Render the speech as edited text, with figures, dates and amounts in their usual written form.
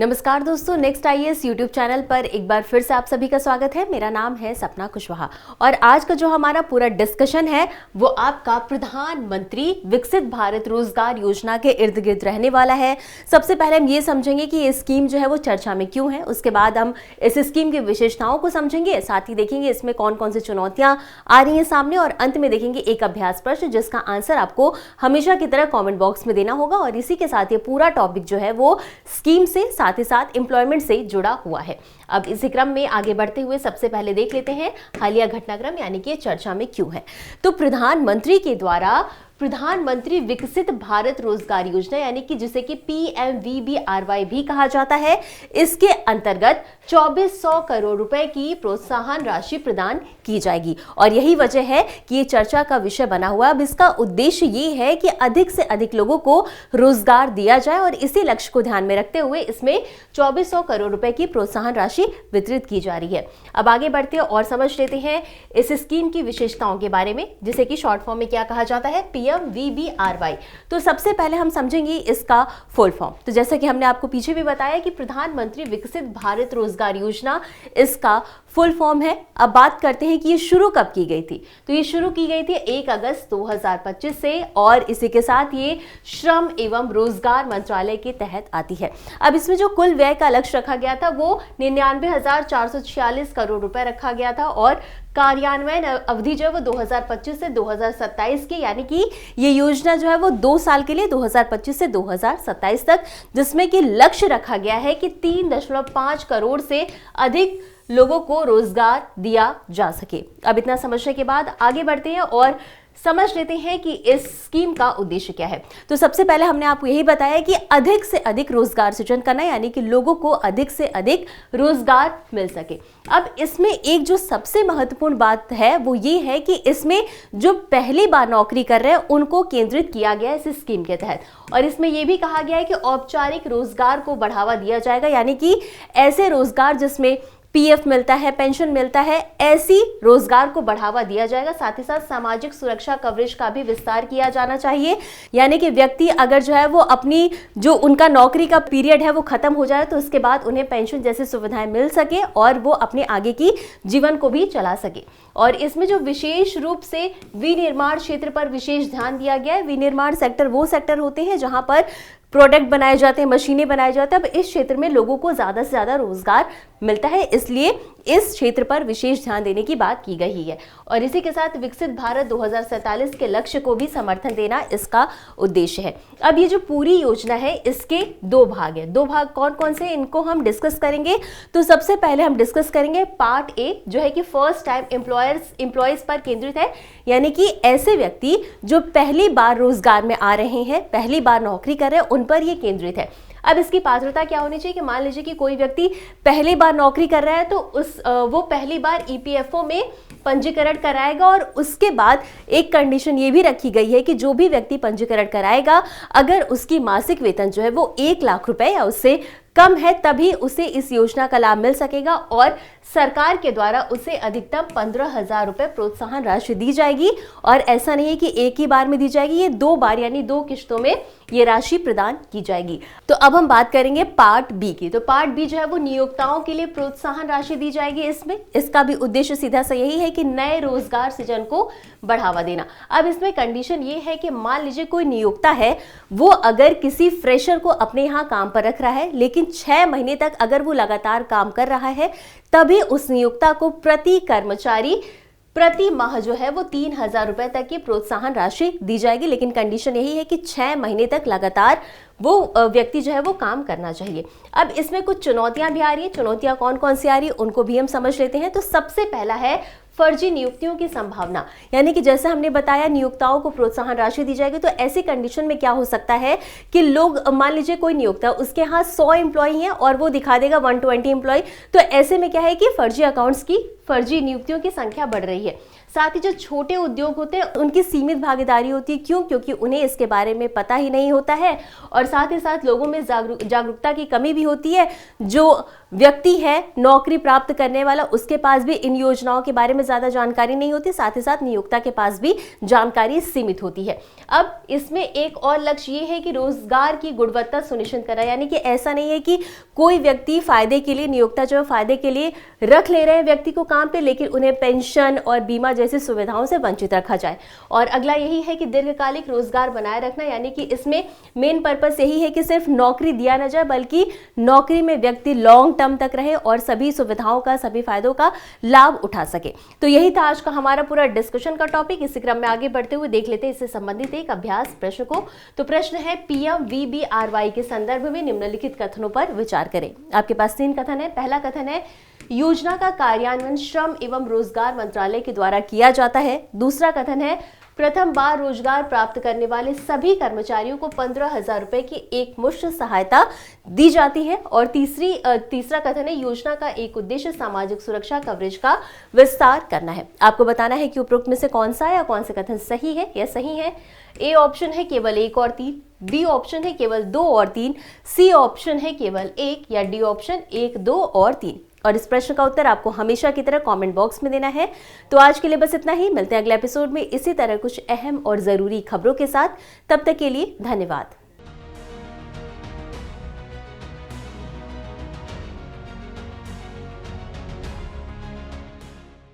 नमस्कार दोस्तों, next IAS YouTube channel पर एक बार फिर से आप सभी का स्वागत है। मेरा नाम है सपना कुशवाहा और आज का जो हमारा पूरा डिस्कशन है वो आपका प्रधानमंत्री विकसित भारत रोजगार योजना के इर्द गिर्द रहने वाला है। सबसे पहले हम ये समझेंगे कि ये स्कीम जो है वो चर्चा में क्यों है, उसके बाद हम इस स्कीम की विशेषताओं को समझेंगे, साथ ही देखेंगे इसमें कौन कौन सी चुनौतियां आ रही हैं सामने, और अंत में देखेंगे एक अभ्यास प्रश्न जिसका आंसर आपको हमेशा की तरह कॉमेंट बॉक्स में देना होगा। और इसी के साथ ये पूरा टॉपिक जो है वो स्कीम से साथ ही साथ एम्प्लॉयमेंट से जुड़ा हुआ है। अब इसी क्रम में आगे बढ़ते हुए सबसे पहले देख लेते हैं हालिया घटनाक्रम, यानी कि चर्चा में क्यों है। तो प्रधानमंत्री के द्वारा प्रधानमंत्री विकसित भारत रोजगार योजना, यानी कि जिसे कि PMVBRY भी कहा जाता है, इसके अंतर्गत 2400 करोड़ रुपए की प्रोत्साहन राशि प्रदान की जाएगी। और यही वजह है कि ये चर्चा का विषय बना हुआ। अब इसका उद्देश्य ये है कि अधिक से अधिक लोगों को रोजगार दिया जाए और इसी लक्ष्य को ध्यान में रखते हुए इसमें 2400 करोड़ रुपए की प्रोत्साहन राशि वितरित की जा रही है। अब आगे बढ़ते हैं और समझ लेते हैं इस स्कीम की विशेषताओं के बारे में, जिसे कि शॉर्ट फॉर्म में क्या कहा जाता है, PMVBRY। तो सबसे पहले हम समझेंगे इसका फुल फॉर्म। तो जैसा कि हमने आपको पीछे भी बताया कि प्रधानमंत्री विकसित भारत रोजगार योजना इसका फुल फॉर्म है। अब बात करते हैं कि ये शुरू कब की गई थी। तो ये शुरू की गई थी 1 अगस्त 2025 से और इसी के साथ ये श्रम एवं रोजगार मंत्रालय के तहत आती है। अब इसमें जो कुल व्यय का लक्ष्य रखा गया था वो 99,446 करोड़ रुपए रखा गया था और कार्यान्वयन अवधि जो है वो 2025 से 2027 की, यानी कि ये योजना जो है वो 2 साल के लिए 2025 से 2027 तक, जिसमें कि लक्ष्य रखा गया है कि 3.5 करोड़ से अधिक लोगों को रोजगार दिया जा सके। अब इतना समझने के बाद आगे बढ़ते हैं और समझ लेते हैं कि इस स्कीम का उद्देश्य क्या है। तो सबसे पहले हमने आपको यही बताया कि अधिक से अधिक रोजगार सृजन करना, यानी कि लोगों को अधिक से अधिक रोजगार मिल सके। अब इसमें एक जो सबसे महत्वपूर्ण बात है वो ये है कि इसमें जो पहली बार नौकरी कर रहे हैं उनको केंद्रित किया गया है इस स्कीम के तहत। और इसमें यह भी कहा गया है कि औपचारिक रोजगार को बढ़ावा दिया जाएगा, यानी कि ऐसे रोजगार जिसमें PF मिलता है, पेंशन मिलता है, ऐसी रोजगार को बढ़ावा दिया जाएगा। साथ ही साथ सामाजिक सुरक्षा कवरेज का भी विस्तार किया जाना चाहिए, यानी कि व्यक्ति अगर जो है वो अपनी जो उनका नौकरी का पीरियड है वो खत्म हो जाए तो उसके बाद उन्हें पेंशन जैसी सुविधाएं मिल सके और वो अपने आगे की जीवन को भी चला सके। और इसमें जो विशेष रूप से विनिर्माण क्षेत्र पर विशेष ध्यान दिया गया है। विनिर्माण सेक्टर वो सेक्टर होते हैं जहां पर प्रोडक्ट बनाए जाते हैं, मशीनें बनाए जाते हैं। अब इस क्षेत्र में लोगों को ज्यादा से ज्यादा रोजगार मिलता है, इसलिए इस क्षेत्र पर विशेष ध्यान देने की बात की गई है। और इसी के साथ विकसित भारत 2047 के लक्ष्य को भी समर्थन देना इसका उद्देश्य है। अब ये जो पूरी योजना है इसके 2 भाग हैं। 2 भाग कौन कौन से, इनको हम डिस्कस करेंगे। तो सबसे पहले हम डिस्कस करेंगे पार्ट ए, जो है कि फर्स्ट टाइम एम्प्लॉयज पर केंद्रित है, यानी कि ऐसे व्यक्ति जो पहली बार रोजगार में आ रहे हैं, पहली बार नौकरी कर रहे हैं, उन पर ये केंद्रित है। अब इसकी पात्रता क्या होनी चाहिए कि मान लीजिए कि कोई व्यक्ति पहली बार नौकरी कर रहा है तो वो पहली बार EPFO में पंजीकरण कराएगा और उसके बाद एक कंडीशन ये भी रखी गई है कि जो भी व्यक्ति पंजीकरण कराएगा, अगर उसकी मासिक वेतन जो है वो 1 लाख रुपए या उससे कम है तभी उसे इस योजना का लाभ मिल सकेगा और सरकार के द्वारा उसे अधिकतम 15,000 रुपए प्रोत्साहन राशि दी जाएगी। और ऐसा नहीं है कि एक ही बार में दी जाएगी, ये 2 बार यानी 2 किश्तों में ये राशि प्रदान की जाएगी। तो अब हम बात करेंगे पार्ट बी की। तो पार्ट बी जो है वो नियोक्ताओं के लिए प्रोत्साहन राशि दी जाएगी। इसमें इसका भी उद्देश्य सीधा सा यही है कि नए रोजगार सृजन को बढ़ावा देना। अब इसमें कंडीशन ये है कि मान लीजिए कोई नियोक्ता है, वो अगर किसी फ्रेशर को अपने यहाँ काम पर रख रहा है, लेकिन 6 महीने तक अगर वो लगातार काम कर रहा है, तभी उस नियोक्ता को प्रति कर्मचारी प्रति माह जो है वो 3,000 रुपए तक की प्रोत्साहन राशि दी जाएगी। लेकिन कंडीशन यही है कि 6 महीने तक लगातार वो व्यक्ति जो है वो काम करना चाहिए। अब इसमें कुछ चुनौतियां भी आ रही है। चुनौतियां कौन कौन सी आ रही है उनको भी हम समझ लेते हैं। तो सबसे पहला है फर्जी नियुक्तियों की संभावना, यानी कि जैसे हमने बताया नियोक्ताओं को प्रोत्साहन राशि दी जाएगी। तो ऐसी कंडीशन में क्या हो सकता है कि लोग, मान लीजिए कोई नियोक्ता, उसके यहाँ 100 एम्प्लॉई हैं और वो दिखा देगा 120 एम्प्लॉई, तो ऐसे में क्या है कि फर्जी अकाउंट्स की, फर्जी नियुक्तियों की संख्या बढ़ रही है। साथ ही जो छोटे उद्योग होते हैं उनकी सीमित भागीदारी होती है। क्यों? क्योंकि उन्हें इसके बारे में पता ही नहीं होता है और साथ ही साथ लोगों में जागरूकता की कमी भी होती है। जो व्यक्ति है नौकरी प्राप्त करने वाला, उसके पास भी इन योजनाओं के बारे में ज्यादा जानकारी नहीं होती, साथ ही साथ नियोक्ता के पास भी जानकारी सीमित होती है। अब इसमें एक और लक्ष्य ये है कि रोजगार की गुणवत्ता सुनिश्चित करना, यानी कि ऐसा नहीं है कि कोई व्यक्ति फायदे के लिए, नियोक्ता जो है फायदे के लिए रख ले रहे हैं व्यक्ति को काम पे, लेकिन उन्हें पेंशन और बीमा जैसी सुविधाओं से वंचित रखा जाए। और अगला यही है कि दीर्घकालिक रोजगार बनाए रखना, यानी कि इसमें मेन पर्पस यही है कि सिर्फ नौकरी दिया ना जाए, बल्कि नौकरी में व्यक्ति लॉन्ग टर्म तक रहे और सभी सुविधाओं का, सभी फायदों का लाभ उठा सके। तो यही था आज का हमारा पूरा डिस्कशन का टॉपिक। इसी क्रम में आगे बढ़ते हुए देख लेते हैं इससे संबंधित एक अभ्यास प्रश्न को। तो प्रश्न है, PMVBRY के संदर्भ में निम्नलिखित कथनों पर विचार करें। आपके पास 3 कथन है। पहला कथन है, योजना का कार्यान्वयन श्रम एवं रोजगार मंत्रालय के द्वारा किया जाता है। दूसरा कथन है, प्रथम बार रोजगार प्राप्त करने वाले सभी कर्मचारियों को 15,000 रुपए की एक मुश्त सहायता दी जाती है। और तीसरा कथन है, योजना का एक उद्देश्य सामाजिक सुरक्षा कवरेज का विस्तार करना है। आपको बताना है कि उपरोक्त में से कौन सा या कौन से कथन सही है या सही है। ए ऑप्शन है केवल 1 और 3, बी ऑप्शन है केवल 2 और 3, सी ऑप्शन है केवल 1 या डी ऑप्शन 1, 2 और 3। और इस प्रश्न का उत्तर आपको हमेशा की तरह कमेंट बॉक्स में देना है। तो आज के लिए बस इतना ही। मिलते हैं अगले एपिसोड में इसी तरह कुछ अहम और जरूरी खबरों के साथ। तब तक के लिए धन्यवाद।